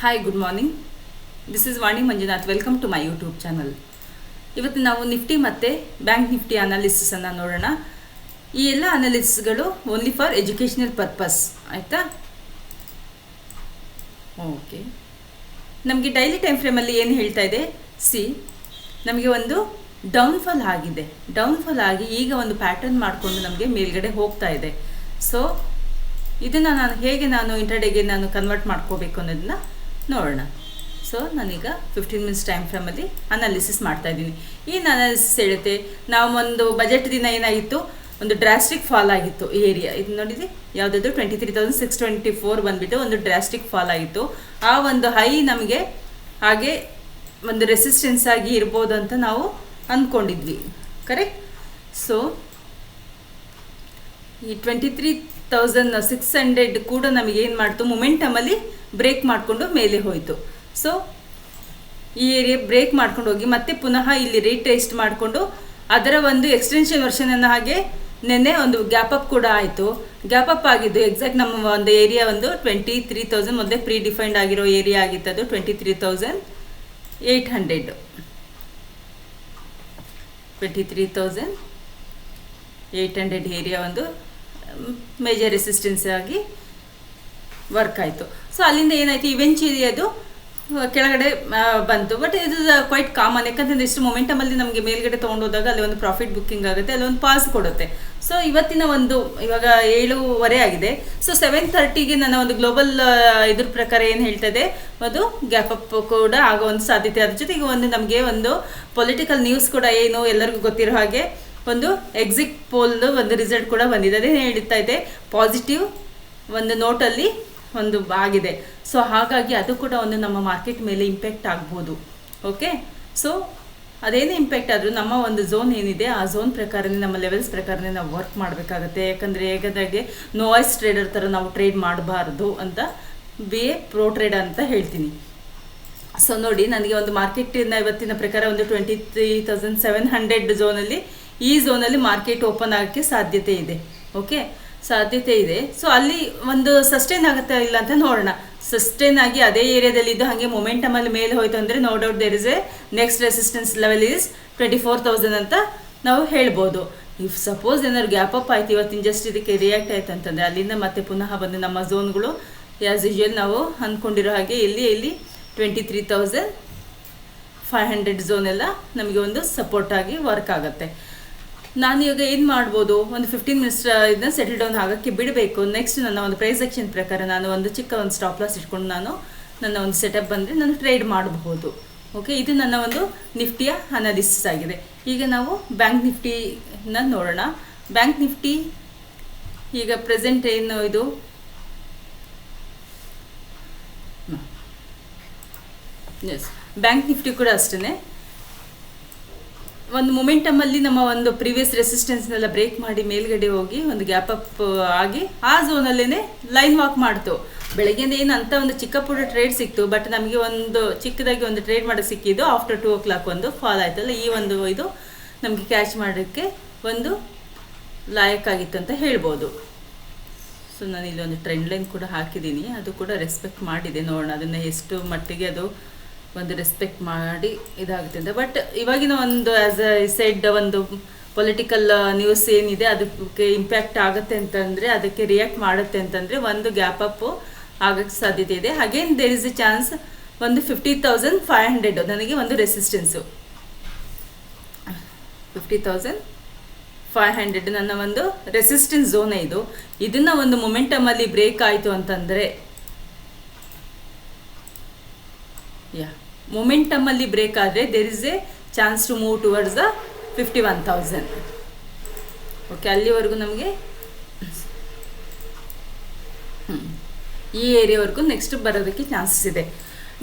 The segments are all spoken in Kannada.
Hi good morning. This is Vani Manjunath. Welcome to my YouTube channel. ಇವತ್ತು ನಾವು ನಿಫ್ಟಿ ಮತ್ತು ಬ್ಯಾಂಕ್ ನಿಫ್ಟಿ ಅನಾಲಿಸಿಸನ್ನು ನೋಡೋಣ. ಈ ಎಲ್ಲ ಅನಾಲಿಸಿಸ್ಗಳು ಓನ್ಲಿ ಫಾರ್ ಎಜುಕೇಷನಲ್ ಪರ್ಪಸ್, ಆಯಿತಾ? ಓಕೆ, ನಮಗೆ ಡೈಲಿ ಟೈಮ್ ಫ್ರೇಮಲ್ಲಿ ಏನು ಹೇಳ್ತಾ ಇದೆ, ನಮಗೆ ಒಂದು ಡೌನ್ಫಾಲ್ ಆಗಿದೆ. ಡೌನ್ಫಾಲ್ ಆಗಿ ಈಗ ಒಂದು ಪ್ಯಾಟರ್ನ್ ಮಾಡಿಕೊಂಡು ನಮಗೆ ಮೇಲ್ಗಡೆ ಹೋಗ್ತಾ ಇದೆ. ಸೊ ಇದನ್ನು ನಾನು ಇಂಟರ್ಡೇಗೆ ಕನ್ವರ್ಟ್ ಮಾಡ್ಕೋಬೇಕು ಅನ್ನೋದನ್ನ ನೋಡೋಣ. ಸೊ ನಾನೀಗ 15 ಮಿನಿಟ್ಸ್ ಟೈಮ್ ಫ್ರೇಮಲ್ಲಿ ಅನಾಲಿಸಿಸ್ ಮಾಡ್ತಾ ಇದ್ದೀನಿ. ಏನು ಅನಾಲಿಸಿಸ್ ಹೇಳುತ್ತೆ, ನಾವು ಒಂದು ಬಜೆಟ್ ದಿನ ಏನಾಗಿತ್ತು, ಒಂದು ಡ್ರಾಸ್ಟಿಕ್ ಫಾಲ್ ಆಗಿತ್ತು ಈ ಏರಿಯಾ. ಇದು ನೋಡಿದ್ರಿ, ಯಾವುದಾದ್ರು 23,624 ಬಂದುಬಿಟ್ಟು ಒಂದು ಡ್ರಾಸ್ಟಿಕ್ ಫಾಲ್ ಆಗಿತ್ತು. ಆ ಒಂದು ಹೈ ನಮಗೆ ಹಾಗೆ ಒಂದು ರೆಸಿಸ್ಟೆನ್ಸ್ ಆಗಿ ಇರ್ಬೋದು ಅಂತ ನಾವು ಅಂದ್ಕೊಂಡಿದ್ವಿ, ಕರೆಕ್ಟ್? ಸೊ ಈ 23,600 ಕೂಡ ನಮಗೆ ಏನು ಮಾಡ್ತು, ಮೊಮೆಂಟಮಲ್ಲಿ ಬ್ರೇಕ್ ಮಾಡಿಕೊಂಡು ಮೇಲೆ ಹೋಯಿತು. ಸೊ ಈ ಏರಿಯಾ ಬ್ರೇಕ್ ಮಾಡ್ಕೊಂಡು ಹೋಗಿ ಮತ್ತೆ ಪುನಃ ಇಲ್ಲಿ ರೀಟೆಸ್ಟ್ ಮಾಡಿಕೊಂಡು ಅದರ ಒಂದು ಎಕ್ಸ್ಟೆನ್ಷನ್ ವರ್ಷನನ್ನು ಹಾಗೆ ನೆನ್ನೆ ಒಂದು ಗ್ಯಾಪ್ ಅಪ್ ಕೂಡ ಆಯಿತು. ಗ್ಯಾಪ್ ಅಪ್ ಆಗಿದ್ದು ಎಕ್ಸಾಕ್ಟ್ ನಮ್ಮ ಒಂದು ಏರಿಯಾ ಒಂದು 23,000 ಮೊದಲೇ ಪ್ರೀ ಡಿಫೈನ್ಡ್ ಆಗಿರೋ ಏರಿಯಾ ಆಗಿತ್ತು. ಅದು 23,800 23,800 ಏರಿಯಾ ಒಂದು ಮೇಜರ್ ರೆಸಿಸ್ಟೆನ್ಸ್ ಆಗಿ ವರ್ಕ್ ಆಯಿತು. ಸೊ ಅಲ್ಲಿಂದ ಏನಾಯಿತು, ಇವೆಂಚುಲಿ ಅದು ಕೆಳಗಡೆ ಬಂತು. ಬಟ್ ಇದು ಕ್ವೈಟ್ ಕಾಮನ್, ಯಾಕಂತಂದರೆ ಇಷ್ಟು ಮೊಮೆಂಟಮಲ್ಲಿ ನಮಗೆ ಮೇಲ್ಗಡೆ ತೊಗೊಂಡೋದಾಗ ಅಲ್ಲಿ ಒಂದು ಪ್ರಾಫಿಟ್ ಬುಕ್ಕಿಂಗ್ ಆಗುತ್ತೆ, ಅಲ್ಲಿ ಒಂದು ಪಾಸ್ ಕೊಡುತ್ತೆ. ಸೊ ಇವತ್ತಿನ ಒಂದು ಇವಾಗ 7:15 ಆಗಿದೆ. ಸೊ 7:30ಗೆ ನನ್ನ ಒಂದು ಗ್ಲೋಬಲ್ ಇದ್ರ ಪ್ರಕಾರ ಏನು ಹೇಳ್ತದೆ, ಅದು ಗ್ಯಾಪ್ ಅಪ್ ಕೂಡ ಆಗೋ ಒಂದು ಸಾಧ್ಯತೆ. ಅದ್ರ ಜೊತೆಗೆ ಒಂದು ನಮಗೆ ಒಂದು ಪೊಲಿಟಿಕಲ್ ನ್ಯೂಸ್ ಕೂಡ ಏನು ಎಲ್ಲರಿಗೂ ಗೊತ್ತಿರೋ ಹಾಗೆ ಒಂದು ಎಕ್ಸಿಟ್ ಪೋಲ್ದು ಒಂದು ರಿಸಲ್ಟ್ ಕೂಡ ಬಂದಿದೆ. ಅದೇ ಹೇಳ್ತಾ ಇದೆ, ಪಾಸಿಟಿವ್ ಒಂದು ನೋಟಲ್ಲಿ ಒಂದು ಆಗಿದೆ. ಸೊ ಹಾಗಾಗಿ ಅದು ಕೂಡ ಒಂದು ನಮ್ಮ ಮಾರ್ಕೆಟ್ ಮೇಲೆ ಇಂಪ್ಯಾಕ್ಟ್ ಆಗ್ಬೋದು. ಓಕೆ, ಸೊ ಅದೇನೇ ಇಂಪ್ಯಾಕ್ಟ್ ಆದರೂ ನಮ್ಮ ಒಂದು ಝೋನ್ ಏನಿದೆ ಆ ಝೋನ್ ಪ್ರಕಾರನೇ, ನಮ್ಮ ಲೆವೆಲ್ಸ್ ಪ್ರಕಾರನೇ ನಾವು ವರ್ಕ್ ಮಾಡಬೇಕಾಗತ್ತೆ. ಯಾಕಂದರೆ ಹೇಗಾದಾಗೆ ನೋಯ್ಸ್ ಟ್ರೇಡರ್ ಥರ ನಾವು ಟ್ರೇಡ್ ಮಾಡಬಾರ್ದು ಅಂತ ಪ್ರೋ ಟ್ರೇಡರ್ ಅಂತ ಹೇಳ್ತೀನಿ. ಸೊ ನೋಡಿ, ನನಗೆ ಒಂದು ಮಾರ್ಕೆಟಿನ ಇವತ್ತಿನ ಪ್ರಕಾರ ಒಂದು 23,700 ಝೋನಲ್ಲಿ, ಈ ಝೋನಲ್ಲಿ ಮಾರ್ಕೆಟ್ ಓಪನ್ ಆಗೋಕ್ಕೆ ಸಾಧ್ಯತೆ ಇದೆ. ಓಕೆ, ಸಾಧ್ಯತೆ ಇದೆ. ಸೊ ಅಲ್ಲಿ ಒಂದು ಸಸ್ಟೈನ್ ಆಗುತ್ತಾ ಇಲ್ಲ ಅಂತ ನೋಡೋಣ. ಸಸ್ಟೈನ್ ಆಗಿ ಅದೇ ಏರಿಯಾದಲ್ಲಿ ಇದ್ದು ಹಾಗೆ ಮೊಮೆಂಟಮಲ್ಲಿ ಮೇಲೆ ಹೋಯ್ತು ಅಂದರೆ no doubt there is a next resistance level is 24,000 ಅಂತ ನಾವು ಹೇಳ್ಬೋದು. ಇಫ್ ಸಪೋಸ್ ಏನಾದ್ರು ಗ್ಯಾಪ್ ಅಪ್ ಆಯ್ತು ಇವತ್ತಿನ ಜಸ್ಟ್ ಇದಕ್ಕೆ ರಿಯಾಕ್ಟ್ ಆಯ್ತು ಅಂತಂದರೆ ಅಲ್ಲಿಂದ ಮತ್ತೆ ಪುನಃ ಬಂದು ನಮ್ಮ ಝೋನ್ಗಳು ಆ್ಯಸ್ ಯೂಶುವಲ್ ನಾವು ಅಂದ್ಕೊಂಡಿರೋ ಹಾಗೆ ಇಲ್ಲಿ 23,500 ಝೋನ್ ಎಲ್ಲ ನಮಗೆ ಒಂದು ಸಪೋರ್ಟ್ ಆಗಿ ವರ್ಕ್ ಆಗುತ್ತೆ. ನಾನು ಇವಾಗ ಏನು ಮಾಡ್ಬೋದು, ಒಂದು 15 ಮಿನಿಟ್ಸ್ ಇದನ್ನ ಸೆಟಲ್ ಡೌನ್ ಆಗೋಕ್ಕೆ ಬಿಡಬೇಕು. ನೆಕ್ಸ್ಟ್ ನನ್ನ ಒಂದು ಪ್ರೈಸ್ ಆಕ್ಷನ್ ಪ್ರಕಾರ ನಾನು ಒಂದು ಚಿಕ್ಕ ಒಂದು ಸ್ಟಾಪ್ ಲಾಸ್ ಇಟ್ಕೊಂಡು ನನ್ನ ಒಂದು ಸೆಟಪ್ ಬಂದರೆ ನಾನು ಟ್ರೇಡ್ ಮಾಡಬಹುದು. ಓಕೆ, ಇದು ನನ್ನ ಒಂದು ನಿಫ್ಟಿಯ ಅನಾಲಿಸಿಸ್ ಆಗಿದೆ. ಈಗ ನಾವು ಬ್ಯಾಂಕ್ ನಿಫ್ಟಿನ ನೋಡೋಣ. ಬ್ಯಾಂಕ್ ನಿಫ್ಟಿ ಈಗ ಪ್ರೆಸೆಂಟ್ ಏನು ಇದು, ಎಸ್, ಬ್ಯಾಂಕ್ ನಿಫ್ಟಿ ಕೂಡ ಅಷ್ಟೇ ಒಂದು ಮೊಮೆಂಟಮಲ್ಲಿ ನಮ್ಮ ಒಂದು ಪ್ರೀವಿಯಸ್ ರೆಸಿಸ್ಟೆನ್ಸ್ನೆಲ್ಲ ಬ್ರೇಕ್ ಮಾಡಿ ಮೇಲ್ಗಡೆ ಹೋಗಿ ಒಂದು ಗ್ಯಾಪ್ ಅಪ್ ಆಗಿ ಆ ಝೋನಲ್ಲೇ ಲೈನ್ ವಾಕ್ ಮಾಡ್ತು. ಬೆಳಗ್ಗೆಯಿಂದ ಏನು ಅಂತ ಒಂದು ಚಿಕ್ಕ ಪುಟ್ಟ ಟ್ರೇಡ್ ಸಿಕ್ತು, ಬಟ್ ನಮಗೆ ಒಂದು ಚಿಕ್ಕದಾಗಿ ಒಂದು ಟ್ರೇಡ್ ಮಾಡೋಕ್ಕೆ ಸಿಕ್ಕಿದ್ದು ಆಫ್ಟರ್ 2 o'clock ಒಂದು ಫಾಲ್ ಆಯ್ತಲ್ಲ, ಈ ಒಂದು ಇದು ನಮಗೆ ಕ್ಯಾಚ್ ಮಾಡೋಕ್ಕೆ ಒಂದು ಲಾಯಕ್ಕಾಗಿತ್ತು ಅಂತ ಹೇಳ್ಬೋದು. ಸೊ ನಾನು ಇಲ್ಲಿ ಒಂದು ಟ್ರೆಂಡ್ ಲೈನ್ ಕೂಡ ಹಾಕಿದ್ದೀನಿ, ಅದು ಕೂಡ ರೆಸ್ಪೆಕ್ಟ್ ಮಾಡಿದೆ. ನೋಡೋಣ ಅದನ್ನು ಎಷ್ಟು ಮಟ್ಟಿಗೆ ಅದು ಒಂದು ರೆಸ್ಪೆಕ್ಟ್ ಮಾಡಿ ಇದಾಗುತ್ತೆ ಅಂತ. ಬಟ್ ಇವಾಗಿನ ಒಂದು ಆ್ಯಸ್ ಐ ಸೆಡ್ ಒಂದು ಪೊಲಿಟಿಕಲ್ ನ್ಯೂಸ್ ಏನಿದೆ ಅದಕ್ಕೆ ಇಂಪ್ಯಾಕ್ಟ್ ಆಗುತ್ತೆ ಅಂತಂದರೆ, ಅದಕ್ಕೆ ರಿಯಾಕ್ಟ್ ಮಾಡುತ್ತೆ ಅಂತಂದರೆ ಒಂದು ಗ್ಯಾಪ್ ಅಪ್ ಆಗೋಕ್ಕೆ ಸಾಧ್ಯತೆ ಇದೆ. Again there is a chance ಒಂದು 50,500 ನನಗೆ ಒಂದು ರೆಸಿಸ್ಟೆನ್ಸು. 50,500 ನನ್ನ ಒಂದು ರೆಸಿಸ್ಟೆನ್ಸ್ ಝೋನೇ ಇದು. ಇದನ್ನು ಒಂದು ಮೊಮೆಂಟಮಲ್ಲಿ ಬ್ರೇಕ್ ಆಯಿತು ಅಂತಂದರೆ, ಮೊಮೆಂಟಮಲ್ಲಿ ಬ್ರೇಕ್ ಆದರೆ there is a chance to move towards the 51,000. Okay, ಅಲ್ಲಿವರೆಗೂ ನಮಗೆ ಈ ಏರಿಯಾವರೆಗೂ ನೆಕ್ಸ್ಟ್ ಬರೋದಕ್ಕೆ ಚಾನ್ಸಸ್ ಇದೆ.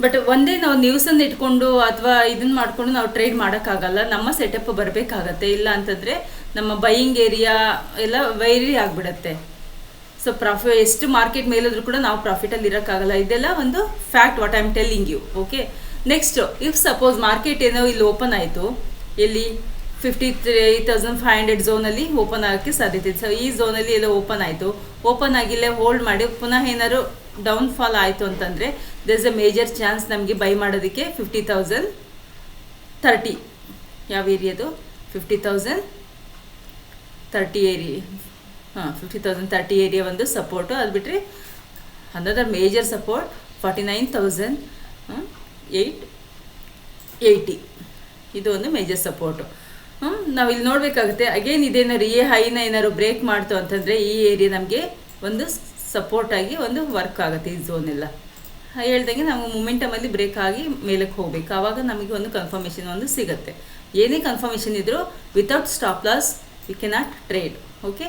ಬಟ್ ಒಂದೇ ನಾವು ನ್ಯೂಸನ್ನು ಇಟ್ಕೊಂಡು ಅಥವಾ ಇದನ್ನು ಮಾಡಿಕೊಂಡು ನಾವು ಟ್ರೇಡ್ ಮಾಡೋಕ್ಕಾಗಲ್ಲ. ನಮ್ಮ ಸೆಟಪ್ ಬರಬೇಕಾಗತ್ತೆ, ಇಲ್ಲ ಅಂತಂದರೆ ನಮ್ಮ ಬೈಯಿಂಗ್ ಏರಿಯಾ ಎಲ್ಲ ವೈರಿ ಆಗಿಬಿಡತ್ತೆ. ಸೊ ಎಷ್ಟು ಮಾರ್ಕೆಟ್ ಮೇಲಿದ್ರೂ ಕೂಡ ನಾವು ಪ್ರಾಫಿಟಲ್ಲಿ ಇರೋಕ್ಕಾಗಲ್ಲ. ಇದೆಲ್ಲ ಒಂದು fact, what I am telling you. Okay, next if suppose market ಏನೋ ಇಲ್ಲಿ ಓಪನ್ ಆಯಿತು, ಇಲ್ಲಿ 53,500 ಝೋನಲ್ಲಿ ಓಪನ್ ಆಗೋಕ್ಕೆ ಸಾಧ್ಯತೆ ಇದೆ. ಸೊ ಈ ಝೋನಲ್ಲಿ ಎಲ್ಲ ಓಪನ್ ಆಯಿತು, ಓಪನ್ ಆಗಿಲ್ಲೇ ಹೋಲ್ಡ್ ಮಾಡಿ ಪುನಃ ಏನಾದ್ರು ಡೌನ್ಫಾಲ್ ಆಯಿತು ಅಂತಂದರೆ there is a major chance ನಮಗೆ ಬೈ ಮಾಡೋದಕ್ಕೆ 50,030. ಯಾವ ಏರಿಯಾದು 50,030 ಏರಿಯಾ. 50,030 ಏರಿಯಾ ಒಂದು ಸಪೋರ್ಟು. ಅದು ಬಿಟ್ಟರೆ ಅನದರ್ ಮೇಜರ್ ಸಪೋರ್ಟ್ 49,880. ಇದು ಒಂದು ಮೇಜರ್ ಸಪೋರ್ಟು. ನಾವು ಇಲ್ಲಿ ನೋಡಬೇಕಾಗುತ್ತೆ. ಅಗೇನ್ ಇದೇನಾದ್ರು ಈ ಹೈನ ಏನಾದ್ರು ಬ್ರೇಕ್ ಮಾಡ್ತು ಅಂತಂದರೆ ಈ ಏರಿಯಾ ನಮಗೆ ಒಂದು ಸಪೋರ್ಟಾಗಿ ಒಂದು ವರ್ಕ್ ಆಗುತ್ತೆ. ಈ ಝೋನ್ ಎಲ್ಲ ಹೇಳ್ದಂಗೆ ನಾವು ಮೂಮೆಂಟಮಲ್ಲಿ ಬ್ರೇಕ್ ಆಗಿ ಮೇಲಕ್ಕೆ ಹೋಗ್ಬೇಕು. ಆವಾಗ ನಮಗೆ ಒಂದು ಕನ್ಫರ್ಮೇಷನ್ ಒಂದು ಸಿಗುತ್ತೆ. ಏನೇ ಕನ್ಫರ್ಮೇಷನ್ ಇದ್ದರೂ without stop loss we cannot trade. Okay,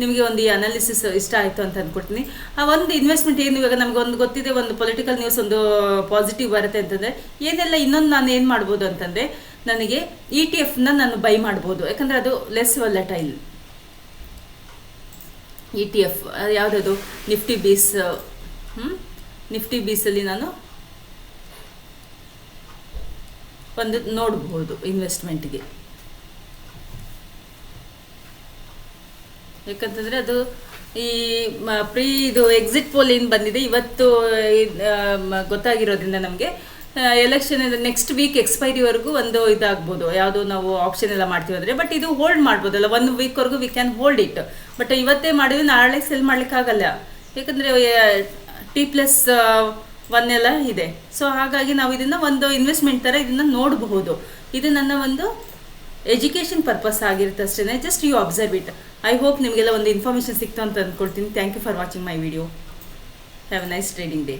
ನಿಮಗೆ ಒಂದು ಈ ಅನಾಲಿಸಿಸ್ ಇಷ್ಟ ಆಯಿತು ಅಂತ ಅಂದ್ಕೊಡ್ತೀನಿ. ಆ ಒಂದು ಇನ್ವೆಸ್ಟ್ಮೆಂಟ್ ಏನು ಇವಾಗ ನಮಗೆ ಒಂದು ಗೊತ್ತಿದೆ, ಒಂದು ಪೊಲಿಟಿಕಲ್ ನ್ಯೂಸ್ ಒಂದು ಪಾಸಿಟಿವ್ ಬರುತ್ತೆ ಅಂತಂದರೆ ಏನೆಲ್ಲ ಇನ್ನೊಂದು ನಾನು ಏನು ಮಾಡ್ಬೋದು ಅಂತಂದರೆ ನನಗೆ ETF ನಾನು ಬೈ ಮಾಡ್ಬೋದು. ಯಾಕಂದರೆ ಅದು ಲೆಸ್ ವಾಲಟೈಲ್. ETF ಯಾವುದದು ನಿಫ್ಟಿ ಬೀಸ್. ನಿಫ್ಟಿ ಬೀಸಲ್ಲಿ ನಾನು ಒಂದು ನೋಡಬಹುದು ಇನ್ವೆಸ್ಟ್ಮೆಂಟ್ಗೆ. ಯಾಕಂತಂದರೆ ಅದು ಈ ಇದು ಎಕ್ಸಿಟ್ ಪೋಲ್ ಏನು ಬಂದಿದೆ ಇವತ್ತು ಗೊತ್ತಾಗಿರೋದ್ರಿಂದ ನಮಗೆ ಎಲೆಕ್ಷನ್ ನೆಕ್ಸ್ಟ್ ವೀಕ್ ಎಕ್ಸ್ಪೈರಿವರೆಗೂ ಒಂದು ಇದಾಗ್ಬೋದು. ಯಾವುದು ನಾವು ಆಪ್ಷನ್ ಎಲ್ಲ ಮಾಡ್ತೀವಿ ಅಂದರೆ, ಬಟ್ ಇದು ಹೋಲ್ಡ್ ಮಾಡ್ಬೋದಲ್ಲ 1 ವೀಕ್ವರೆಗೂ we can hold it. But ಇವತ್ತೇ ಮಾಡಿದ್ರೆ ನಾಳೆ ಸೆಲ್ ಮಾಡಲಿಕ್ಕಾಗಲ್ಲ. ಯಾಕಂದರೆ T+1 ಎಲ್ಲ ಇದೆ. ಸೊ ಹಾಗಾಗಿ ನಾವು ಇದನ್ನು ಒಂದು ಇನ್ವೆಸ್ಟ್ಮೆಂಟ್ ಥರ ಇದನ್ನು ನೋಡಬಹುದು. ಇದು ನನ್ನ ಒಂದು ಎಜುಕೇಷನ್ ಪರ್ಪಸ್ ಆಗಿರುತ್ತೆ ಅಷ್ಟೇ. Just you observe it. I hope ನಿಮಗೆಲ್ಲ ಒಂದು ಇನ್ಫಾರ್ಮೇಷನ್ ಸಿಕ್ತು ಅಂತ ಅಂದ್ಕೊಳ್ತೀನಿ. Thank you for watching my video. Have a nice trading day.